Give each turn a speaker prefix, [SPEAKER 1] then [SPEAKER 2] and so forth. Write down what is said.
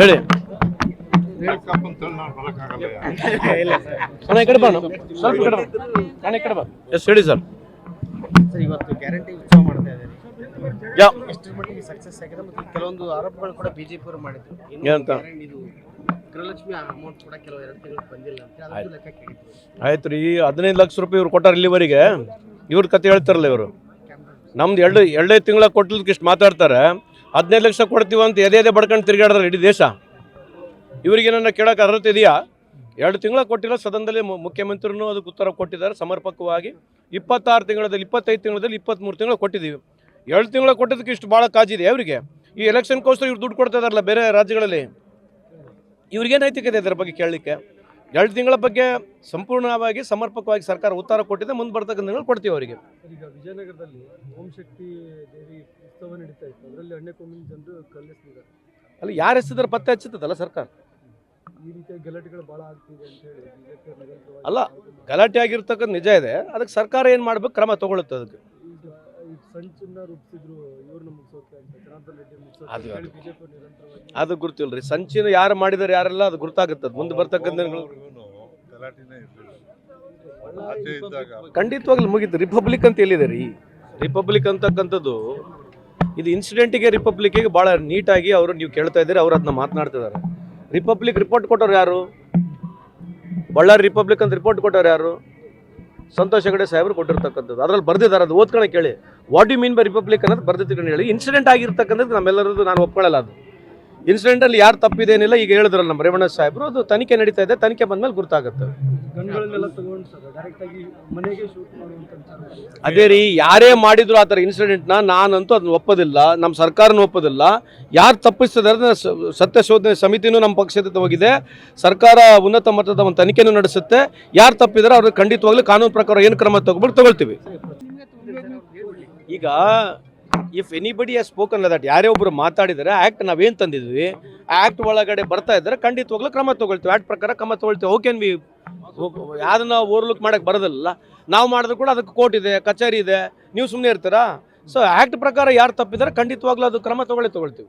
[SPEAKER 1] ಹೇಳಿ ಅಣ್ಣ ಈ ಕಡೆ ಬಾ ಸ್ವಲ್ಪ ಈ ಕಡೆ ಬಾ ಅಣ್ಣ ಈ ಕಡೆ ಬಾ ಎಸ್ ಹೇಳಿ ಸರ್.
[SPEAKER 2] ಸರ್ ಇವತ್ತು ಗ್ಯಾರಂಟಿ ಉತ್ಸವ ಮಾಡ್ತಾ ಇದ್ದಾರೆ,
[SPEAKER 1] ಯಾವ
[SPEAKER 2] ಎಷ್ಟರ ಮಟ್ಟಿಗೆ ಸಕ್ಸಸ್ ಆಗಿದೆ ಮತ್ತು ಕೆಲವೊಂದು ಆರೋಪಗಳು ಕೂಡ ಬಿಜೆಪಿ ಅವರು ಮಾಡಿದ್ರು.
[SPEAKER 1] ಏನಂತ?
[SPEAKER 2] ಇದು ಗೃಹಲಕ್ಷ್ಮಿ ಅಮೌಂಟ್ ಕೂಡ ಕೆಲವು 2 ತಿಂಗಳು ಬಂದಿಲ್ಲ ಅಂತ ಅದಕ್ಕೆ ಲೆಕ್ಕ ಕೇಳಿದ್ರು.
[SPEAKER 1] ಆಯ್ತು ರೀ, 15 ಲಕ್ಷ ರೂಪಾಯಿ ಇವ್ರು ಕೊಟ್ಟಾರ ಇಲ್ಲಿವರೆಗೆ. ಇವ್ರ ಕತೆ ಹೇಳ್ತಾರಲ್ಲ ಇವರು. ನಮ್ದು ಎರಡೇ ತಿಂಗಳ ಕೊಟ್ಟಲಿಕ್ಕೆ ಇಷ್ಟು ಮಾತಾಡ್ತಾರೆ. 15 ಲಕ್ಷ ಕೊಡ್ತೀವಿ ಅಂತ ಎದೆ ಬಡ್ಕೊಂಡು ತಿರುಗಾಡ್ತಾರೆ ಇಡೀ ದೇಶ. ಇವರಿಗೇನನ್ನ ಕೇಳೋಕೆ ಅರ್ಹತೆ ಇದೆಯಾ? 2 ತಿಂಗಳ ಕೊಟ್ಟಿಲ್ಲ. ಸದನದಲ್ಲಿ ಮುಖ್ಯಮಂತ್ರಿನೂ ಅದಕ್ಕೆ ಉತ್ತರ ಕೊಟ್ಟಿದ್ದಾರೆ ಸಮರ್ಪಕವಾಗಿ. 26 ತಿಂಗಳಲ್ಲಿ 25 ತಿಂಗಳಲ್ಲಿ 23 ತಿಂಗಳು ಕೊಟ್ಟಿದ್ದೀವಿ. 2 ತಿಂಗಳ ಕೊಟ್ಟಿದ್ದಕ್ಕೆ ಇಷ್ಟು ಭಾಳ ಕಾಜಿದೆ ಅವರಿಗೆ. ಈ ಎಲೆಕ್ಷನ್ಗೋಸ್ಕರ ಇವ್ರು ದುಡ್ಡು ಕೊಡ್ತಾ ಇದಾರಲ್ಲ ಬೇರೆ ರಾಜ್ಯಗಳಲ್ಲಿ, ಇವ್ರಿಗೆ ನೈತಿಕತೆ ಇದರ ಬಗ್ಗೆ ಕೇಳಲಿಕ್ಕೆ? 2 ತಿಂಗಳ ಬಗ್ಗೆ ಸಂಪೂರ್ಣವಾಗಿ ಸಮರ್ಪಕವಾಗಿ ಸರ್ಕಾರ ಉತ್ತರ ಕೊಟ್ಟಿದೆ. ಮುಂದೆ ಬರ್ತಕ್ಕಂಥ ಕೊಡ್ತೀವಿ ಅವರಿಗೆ.
[SPEAKER 3] ಈಗ ವಿಜಯನಗರದಲ್ಲಿ ಓಂ ಶಕ್ತಿ ದೇವಿ ಉತ್ಸವ ನಡೀತಾ ಇತ್ತು, ಅದರಲ್ಲಿ ಅಣ್ಣೆ ಕೊಂಬಿನ ಜನರು ಕಲ್ಲೆಸ್ತಿದ್ದಾರೆ.
[SPEAKER 1] ಅಲ್ಲಿ ಯಾರು ಎಸ್ತಿದ್ದಾರೆ ಪತ್ತೆ ಹಚ್ಚುತ್ತದಲ್ಲ ಸರ್ಕಾರ.
[SPEAKER 3] ಈ ರೀತಿಯ ಗಲಾಟೆಗಳು ಭಾಳ ಆಗ್ತಿದೆ ಅಂತ ಹೇಳಿ ಬಿಜೆಪಿ ನಿರಂತರವಾಗಿ
[SPEAKER 1] ಅಲ್ಲ, ಗಲಾಟೆ ಆಗಿರ್ತಕ್ಕಂಥ ನಿಜ ಇದೆ. ಅದಕ್ಕೆ ಸರ್ಕಾರ ಏನು ಮಾಡಬೇಕು, ಕ್ರಮ ತಗೊಳುತ್ತೆ ಅದಕ್ಕೆ.
[SPEAKER 3] ಈಗ ಸಂಚನ್ನ ರೂಪಿಸಿದ್ರು ಇವ್ರನ್ನ ಮುಗಿಸೋಕೆ ಅಂತ, ಜನಾರ್ದನ್ ರೆಡ್ಡಿ ಮುಗಿಸೋಕೆ
[SPEAKER 1] ಅದು
[SPEAKER 3] ಹೇಳಿ ಬಿಜೆಪಿ ನಿರಂತರವಾಗಿ
[SPEAKER 1] ಅದು ಗುರ್ತಿಲ್ಲ ರೀ. ಸಂಚಿನ ಯಾರು ಮಾಡಿದಾರೆ ಯಾರೆಲ್ಲ ಅದು ಗುರ್ತಾಗುತ್ತದೆ ಮುಂದೆ ಬರ್ತಕ್ಕಂಥ ಖಂಡಿತವಾಗ್ಲೂ ಮುಗೀತು. ರಿಪಬ್ಲಿಕ್ ಅಂತ ಎಲ್ಲಿದೆ ರೀ? ರಿಪಬ್ಲಿಕ್ ಅಂತಕ್ಕಂಥದ್ದು ಇದು ಇನ್ಸಿಡೆಂಟಿಗೆ ರಿಪಬ್ಲಿಕ್ಕಿಗೆ ಭಾಳ ನೀಟಾಗಿ ಅವರು ನೀವು ಕೇಳ್ತಾ ಇದ್ದೀರಿ, ಅವ್ರು ಅದನ್ನ ಮಾತನಾಡ್ತಿದ್ದಾರೆ. ರಿಪಬ್ಲಿಕ್ ರಿಪೋರ್ಟ್ ಕೊಟ್ಟವ್ರು ಯಾರು? ಬಳ್ಳಾರಿ ರಿಪಬ್ಲಿಕ್ ಅಂತ ರಿಪೋರ್ಟ್ ಕೊಟ್ಟವ್ರು ಯಾರು? ಸಂತೋಷ್ ಹೆಗಡೆ ಸಾಹೇಬರು ಕೊಟ್ಟಿರ್ತಕ್ಕಂಥದ್ದು. ಅದ್ರಲ್ಲಿ ಬರ್ದಿದ್ದಾರೆ, ಅದು ಓದ್ಕೊಳಕ್ಕೆ ಹೇಳಿ. What you mean by republic ಅನ್ನೋದು ಬರ್ದಿಟ್ಕೊಂಡು ಹೇಳಿ. ಇನ್ಸಿಡೆಂಟ್ ಆಗಿರ್ತಕ್ಕಂಥದ್ದು ನಮ್ಮೆಲ್ಲರದ್ದು ನಾನು ಒಪ್ಕೊಳ್ಳಲ್ಲ. ಅದು ಇನ್ಸಿಡೆಂಟಲ್ಲಿ ಯಾರು ತಪ್ಪಿದೇನಿಲ್ಲ. ಈಗ ಹೇಳಿದ್ರಲ್ಲ ನಮ್ಮ ರೇವಣ್ಣ ಸಾಹೇಬರು, ಅದು ತನಿಖೆ ನಡೀತಾ ಇದೆ. ತನಿಖೆ ಬಂದ್ಮೇಲೆ ಗುರ್ತಾಗುತ್ತೆ.
[SPEAKER 3] ಗನ್ಗಳನ್ನೆಲ್ಲ ತಗೊಂಡು ಸರ್ ಡೈರೆಕ್ಟ್ ಆಗಿ ಮನೆಗೆ ಶೂಟ್ ಮಾಡುವಂತ.
[SPEAKER 1] ಅದೇ ರೀ, ಯಾರೇ ಮಾಡಿದ್ರು ಆ ಥರ ಇನ್ಸಿಡೆಂಟ್ನ ನಾನಂತೂ ಅದನ್ನ ಒಪ್ಪೋದಿಲ್ಲ, ನಮ್ಮ ಸರ್ಕಾರನೂ ಒಪ್ಪೋದಿಲ್ಲ. ಯಾರು ತಪ್ಪಿಸಿದಾರೆ ಸತ್ಯ ಶೋಧನೆ ಸಮಿತಿನೂ ನಮ್ಮ ಪಕ್ಷದ ಹೋಗಿದೆ. ಸರ್ಕಾರ ಉನ್ನತ ಮಟ್ಟದ ಒಂದು ತನಿಖೆನೂ ನಡೆಸುತ್ತೆ. ಯಾರು ತಪ್ಪಿದಾರೆ ಅವ್ರಿಗೆ ಖಂಡಿತವಾಗ್ಲೂ ಕಾನೂನು ಪ್ರಕಾರ ಏನು ಕ್ರಮ ತಗೊಳ್ತೀವಿ. ಈಗ if anybody has spoken that, ಯಾರೇ ಒಬ್ಬರು ಮಾತಾಡಿದರೆ ಆ್ಯಕ್ಟ್ ನಾವೇನು ತಂದಿದ್ವಿ ಆ ಆ್ಯಕ್ಟ್ ಒಳಗಡೆ ಬರ್ತಾ ಇದ್ದಾರೆ, ಖಂಡಿತವಾಗ್ಲೂ ಕ್ರಮ ತೊಗೊಳ್ತೀವಿ. ಆ್ಯಕ್ಟ್ ಪ್ರಕಾರ ಕ್ರಮ ತೊಗೊಳ್ತೀವಿ. ಓಕೆ ವಿ ಯಾವ್ದನ್ನ ಓವರ್ಲುಕ್ ಮಾಡೋಕ್ಕೆ ಬರೋದಿಲ್ಲ. ನಾವು ಮಾಡಿದ್ರು ಕೂಡ ಅದಕ್ಕೆ ಕೋರ್ಟ್ ಇದೆ, ಕಚೇರಿ ಇದೆ. ನೀವು ಸುಮ್ಮನೆ ಇರ್ತೀರಾ? ಸೊ ಆ್ಯಕ್ಟ್ ಪ್ರಕಾರ ಯಾರು ತಪ್ಪಿದ್ದಾರೆ ಖಂಡಿತವಾಗ್ಲೂ ಅದು ಕ್ರಮ ತೊಗೊಳ್ತೀವಿ.